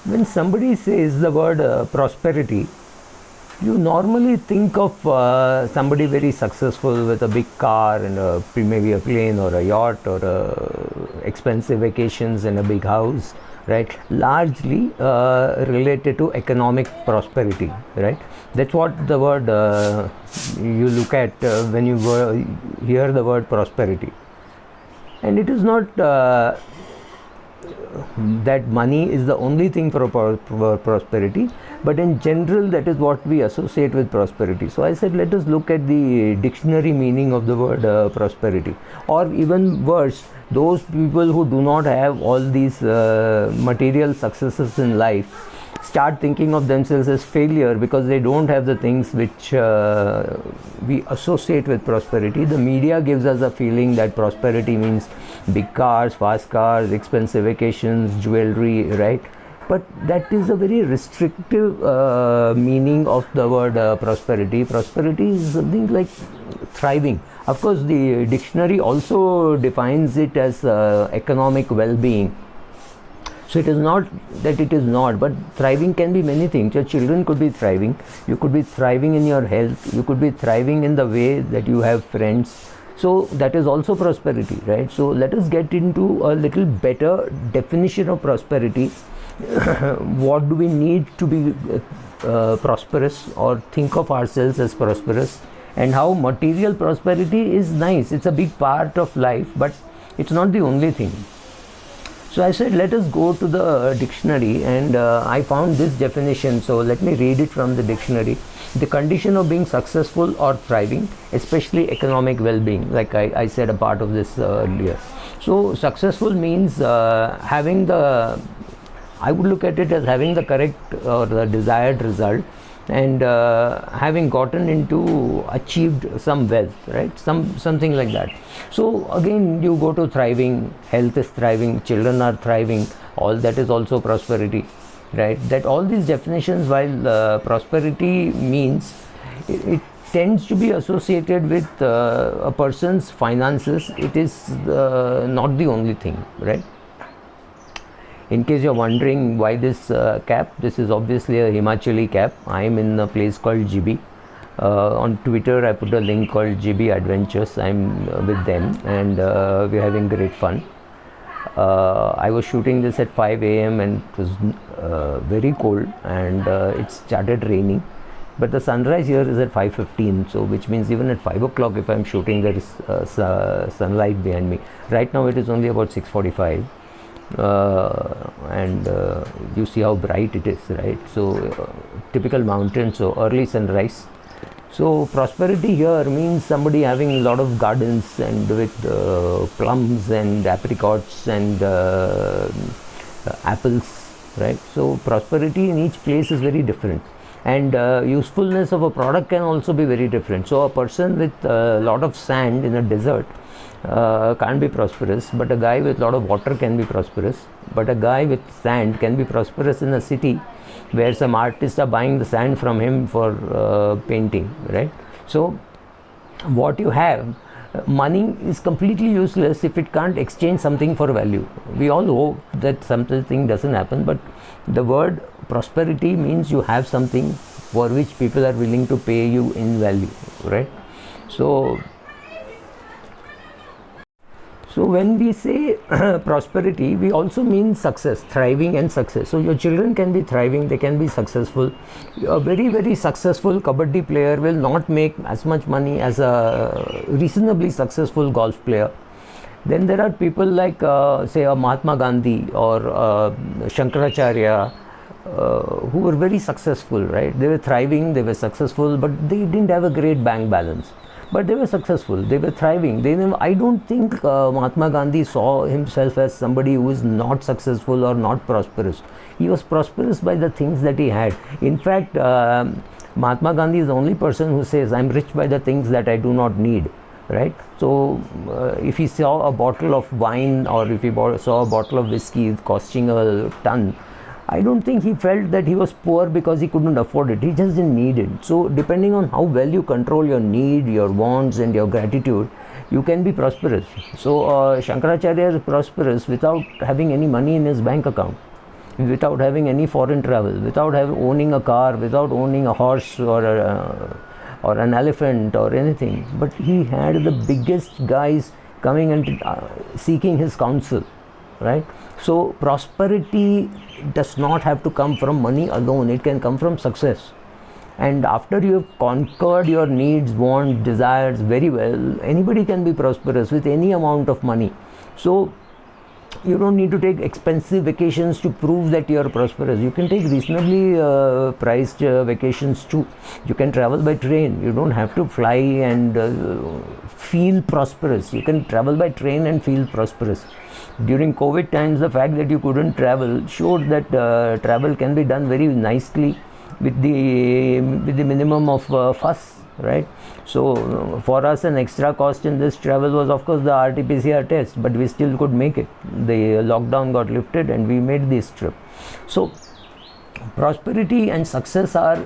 When somebody says the word prosperity, you normally think of somebody very successful with a big car and maybe a plane or a yacht or expensive vacations and a big house, right? Largely related to economic prosperity, right? That's what the word you look at when you hear the word prosperity. And it is not that money is the only thing for prosperity, but in general that is what we associate with prosperity. So I said, let us look at the dictionary meaning of the word prosperity, or even worse, those people who do not have all these material successes in life start thinking of themselves as failure because they don't have the things which we associate with prosperity. The media gives us a feeling that prosperity means big cars, fast cars, expensive vacations, jewelry, right? But that is a very restrictive meaning of the word prosperity. Prosperity is something like thriving. Of course, the dictionary also defines it as economic well-being. So it is not that it is not, but thriving can be many things. Your children could be thriving, you could be thriving in your health, you could be thriving in the way that you have friends. So that is also prosperity, right? So let us get into a little better definition of prosperity. What do we need to be prosperous, or think of ourselves as prosperous, and how material prosperity is nice. It's a big part of life, but it's not the only thing. So I said, let us go to the dictionary, and I found this definition. So let me read it from the dictionary. The condition of being successful or thriving, especially economic well-being, like I said a part of this earlier. So successful means having the, I would look at it as having the correct or the desired result, and having gotten into achieved some wealth, right? Something like that. So again, you go to thriving, health is thriving, children are thriving, all that is also prosperity, right? That all these definitions, while prosperity means, it tends to be associated with a person's finances. It is not the only thing, right? In case you're wondering why this cap, this is obviously a Himachali cap. I am in a place called GB. On Twitter, I put a link called GB Adventures. I'm with them, and we're having great fun. I was shooting this at 5 a.m. and it was very cold, and it started raining. But the sunrise here is at 5:15, so which means even at 5 o'clock, if I'm shooting, there is sunlight behind me. Right now, it is only about 6:45. And you see how bright it is, right? So typical mountain, so early sunrise. So prosperity here means somebody having a lot of gardens and with plums and apricots and apples, right? So prosperity in each place is very different, and usefulness of a product can also be very different. So a person with a lot of sand in a desert can't be prosperous, but a guy with a lot of water can be prosperous. But a guy with sand can be prosperous in a city where some artists are buying the sand from him for painting, right? So what you have, money is completely useless if it can't exchange something for value. We all hope that something doesn't happen, but the word prosperity means you have something for which people are willing to pay you in value, right? So when we say prosperity, we also mean success, thriving and success. So your children can be thriving, they can be successful. A very, very successful kabaddi player will not make as much money as a reasonably successful golf player. Then there are people like, say, a Mahatma Gandhi or Shankaracharya, who were very successful, right? They were thriving, they were successful, but they didn't have a great bank balance. But they were successful, they were thriving. I don't think Mahatma Gandhi saw himself as somebody who is not successful or not prosperous. He was prosperous by the things that he had. In fact, Mahatma Gandhi is the only person who says, I'm rich by the things that I do not need, right? So if he saw a bottle of wine, or if he saw a bottle of whiskey costing a ton, I don't think he felt that he was poor because he couldn't afford it. He just didn't need it. So depending on how well you control your need, your wants and your gratitude, you can be prosperous. So Shankaracharya is prosperous without having any money in his bank account. without having any foreign travel, without owning a car, without owning a horse or an elephant or anything. But he had the biggest guys coming and seeking his counsel, right? So prosperity does not have to come from money alone. It can come from success. And after you have conquered your needs, wants, desires very well, anybody can be prosperous with any amount of money. So you don't need to take expensive vacations to prove that you are prosperous. You can take reasonably priced vacations too. You can travel by train. You don't have to fly and feel prosperous. You can travel by train and feel prosperous. During COVID times, the fact that you couldn't travel showed that travel can be done very nicely with the minimum of fuss, right? So for us, an extra cost in this travel was of course the RT-PCR test, but we still could make it. The lockdown got lifted and we made this trip. So prosperity and success are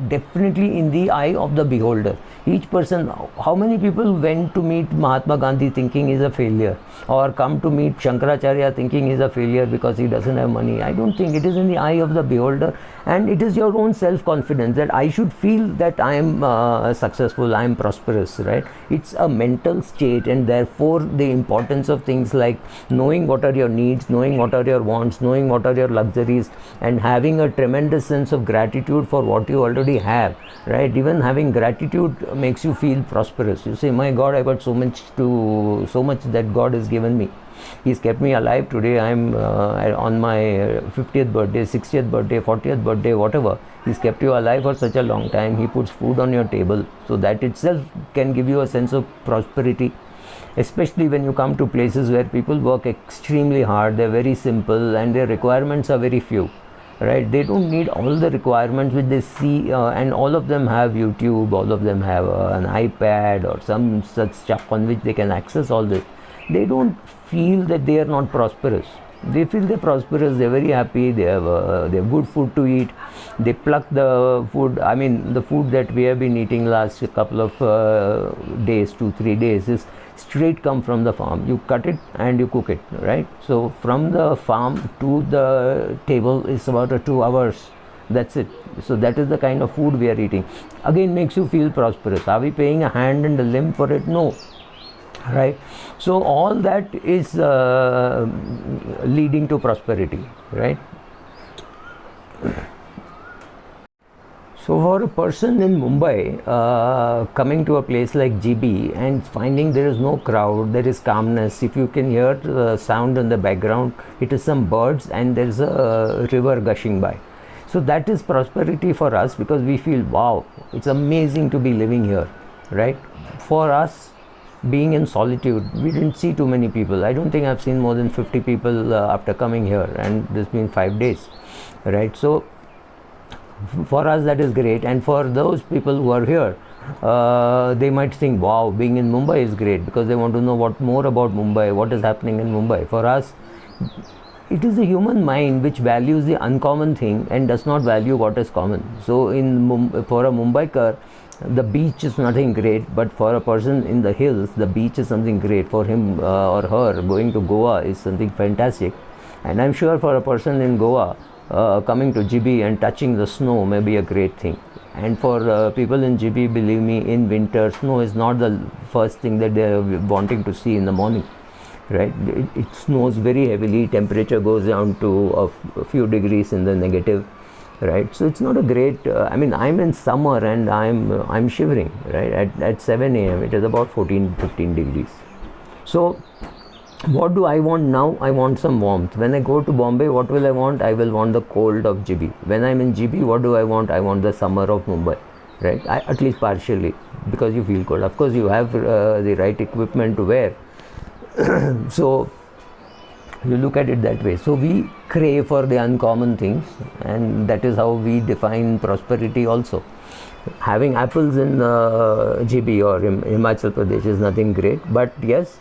definitely in the eye of the beholder. Each person, how many people went to meet Mahatma Gandhi thinking he's a failure, or come to meet Shankaracharya thinking he's a failure because he doesn't have money? I don't think. It is in the eye of the beholder, and it is your own self-confidence that I should feel that I am successful, I am prosperous, right? It's a mental state, and therefore the importance of things like knowing what are your needs, knowing what are your wants, knowing what are your luxuries, and having a tremendous sense of gratitude for what you already have, right? Even having gratitude makes you feel prosperous. You say, my God, I got so much that God has given me. He's kept me alive today. I'm on my 50th birthday, 60th birthday, 40th birthday, whatever. He's kept you alive for such a long time. He puts food on your table. So that itself can give you a sense of prosperity, especially when you come to places where people work extremely hard. They're very simple and their requirements are very few. Right? They don't need all the requirements which they see, and all of them have YouTube, all of them have an iPad or some such stuff on which they can access all this. They don't feel that they are not prosperous. They feel they're prosperous, they're very happy, they have good food to eat. They pluck the food. I mean, the food that we have been eating last couple of days, 2-3 days, is straight come from the farm. You cut it and you cook it, right? So from the farm to the table is about 2 hours. That's it. So that is the kind of food we are eating. Again, makes you feel prosperous. Are we paying a hand and a limb for it? No. Right? So all that is leading to prosperity, right? So for a person in Mumbai coming to a place like GB and finding there is no crowd, there is calmness. If you can hear the sound in the background, it is some birds and there is a river gushing by. So that is prosperity for us, because we feel, wow, it's amazing to be living here, right? For us, being in solitude, we didn't see too many people. I don't think I've seen more than 50 people after coming here, and it's been 5 days, right? So for us that is great, and for those people who are here, they might think, wow, being in Mumbai is great, because they want to know more about Mumbai, what is happening in Mumbai. For us, it is the human mind which values the uncommon thing and does not value what is common. So for a Mumbaikar, the beach is nothing great, but for a person in the hills, the beach is something great. For him or her, going to Goa is something fantastic. And I'm sure for a person in Goa, coming to GB and touching the snow may be a great thing. And for people in GB, believe me, in winter, snow is not the first thing that they are wanting to see in the morning, right? It snows very heavily, temperature goes down to a few degrees in the negative, right? So it's not a great, I mean, I'm in summer and I'm shivering, right? At 7 a.m. it is about 14-15 degrees. So what do I want now? I want some warmth. When I go to Bombay, what will I want? I will want the cold of GB. When I'm in GB, what do I want? I want the summer of Mumbai, right? At least partially, because you feel cold. Of course, you have the right equipment to wear. So you look at it that way. So we crave for the uncommon things, and that is how we define prosperity also. Having apples in GB or Himachal Pradesh is nothing great, but yes,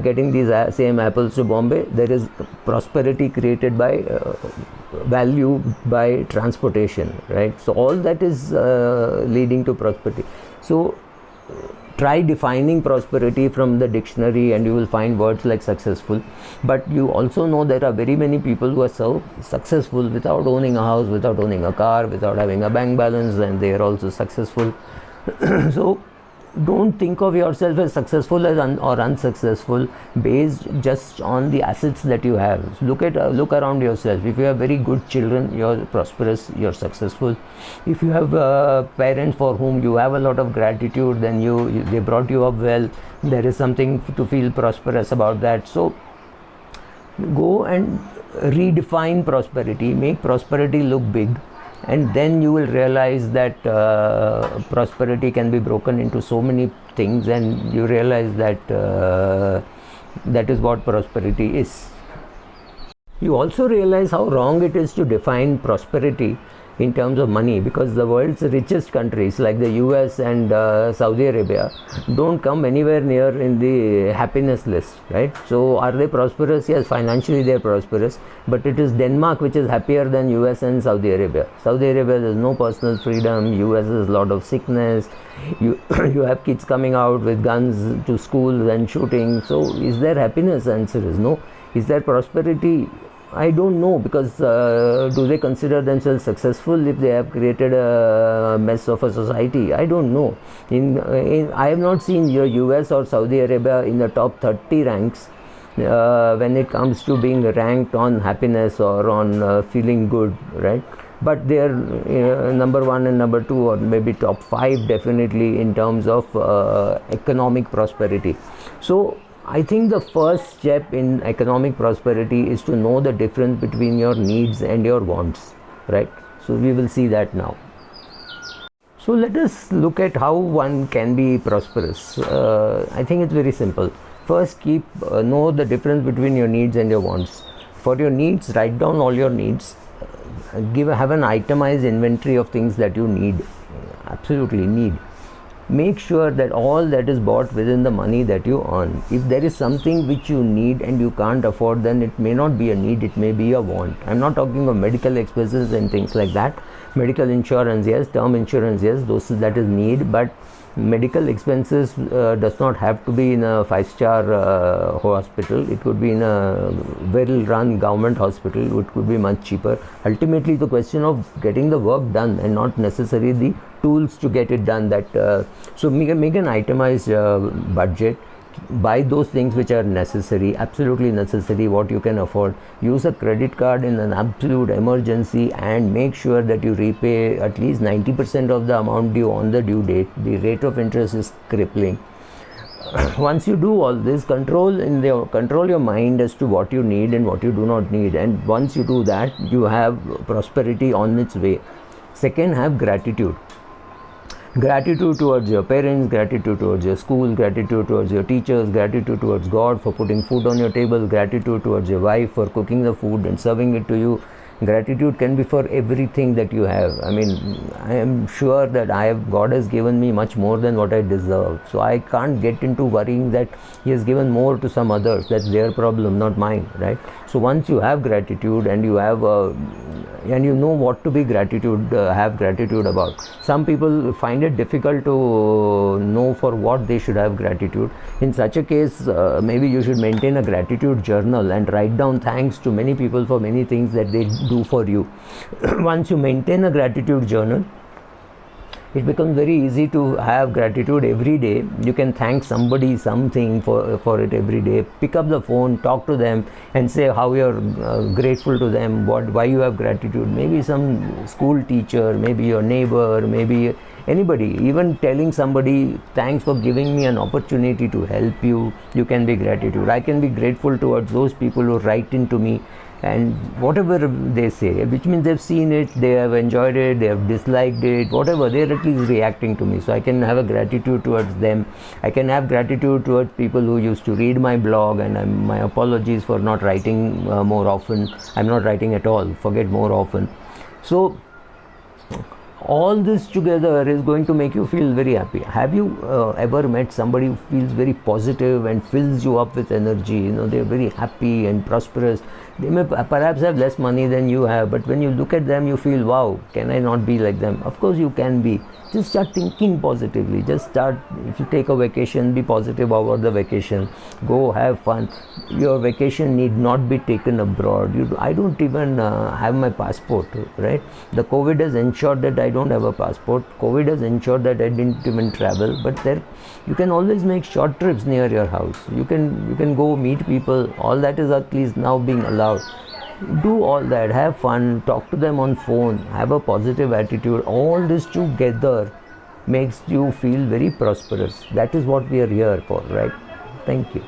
getting these same apples to Bombay, there is prosperity created by value by transportation, right? So all that is leading to prosperity. So try defining prosperity from the dictionary and you will find words like successful, but you also know there are very many people who are so successful without owning a house, without owning a car, without having a bank balance, and they are also successful. So don't think of yourself as successful or unsuccessful based just on the assets that you have. So look around yourself. If you have very good children, you're prosperous, you're successful. If you have parents for whom you have a lot of gratitude, then they brought you up well, there is something to feel prosperous about that. So go and redefine prosperity, make prosperity look big, and then you will realize that prosperity can be broken into so many things, and you realize that that is what prosperity is. You also realize how wrong it is to define prosperity in terms of money, because the world's richest countries like the US and Saudi Arabia don't come anywhere near in the happiness list, right? So are they prosperous? Yes, financially they are prosperous, but it is Denmark which is happier than US and Saudi Arabia. Saudi Arabia, there's no personal freedom. US has a lot of sickness. You have kids coming out with guns to school and shooting. So is there happiness? The answer is no. Is there prosperity? I don't know, because do they consider themselves successful if they have created a mess of a society? I don't know. I have not seen your US or Saudi Arabia in the top 30 ranks when it comes to being ranked on happiness or on feeling good, right? But they are number 1 and number 2, or maybe top 5 definitely in terms of economic prosperity. So I think the first step in economic prosperity is to know the difference between your needs and your wants, right? So we will see that now. So let us look at how one can be prosperous. I think it's very simple. First, know the difference between your needs and your wants. For your needs, write down all your needs. Have an itemized inventory of things that you need, absolutely need. Make sure that all that is bought within the money that you earn. If there is something which you need and you can't afford, then it may not be a need, it may be a want. I'm not talking of medical expenses and things like that. Medical insurance, yes. Term insurance, yes. That is need. But medical expenses does not have to be in a 5-star hospital. It could be in a well-run government hospital. It could be much cheaper. Ultimately, the question of getting the work done and not necessarily the tools to get it done. So make an itemized budget. Buy those things which are necessary, absolutely necessary, what you can afford. Use a credit card in an absolute emergency, and make sure that you repay at least 90% of the amount due on the due date. The rate of interest is crippling. Once you do all this, control your mind as to what you need and what you do not need, and once you do that, you have prosperity on its way. Second, have gratitude. Gratitude towards your parents, gratitude towards your school, gratitude towards your teachers, gratitude towards God for putting food on your table, gratitude towards your wife for cooking the food and serving it to you. Gratitude can be for everything that you have. I mean, I am sure that God has given me much more than what I deserve. So I can't get into worrying that He has given more to some others. That's their problem, not mine, right? So once you have gratitude and you have and you know what to be have gratitude about. Some people find it difficult to know for what they should have gratitude. In such a case, maybe you should maintain a gratitude journal and write down thanks to many people for many things that they do for you. Once you maintain a gratitude journal, it becomes very easy to have gratitude every day. You can thank somebody, something for it every day. Pick up the phone, talk to them, and say how you're grateful to them, why you have gratitude. Maybe some school teacher, maybe your neighbor, maybe anybody. Even telling somebody, thanks for giving me an opportunity to help you, you can be gratitude. I can be grateful towards those people who write into me, and whatever they say, which means they've seen it, they have enjoyed it, they have disliked it, whatever, they're at least reacting to me. So I can have a gratitude towards them. I can have gratitude towards people who used to read my blog, and my apologies for not writing more often. I'm not writing at all, forget more often. So all this together is going to make you feel very happy. Have you ever met somebody who feels very positive and fills you up with energy? They're very happy and prosperous. They may perhaps have less money than you have, but when you look at them, you feel, wow, can I not be like them? Of course you can be. Just start thinking positively. Just start, if you take a vacation, be positive about the vacation. Go have fun. Your vacation need not be taken abroad. I don't even have my passport, right? The COVID has ensured that I don't have a passport. COVID has ensured that I didn't even travel. But there, you can always make short trips near your house. You can go meet people. All that is at least now being allowed. Do all that, have fun, talk to them on phone, have a positive attitude. All this together makes you feel very prosperous. That is what we are here for, right? Thank you.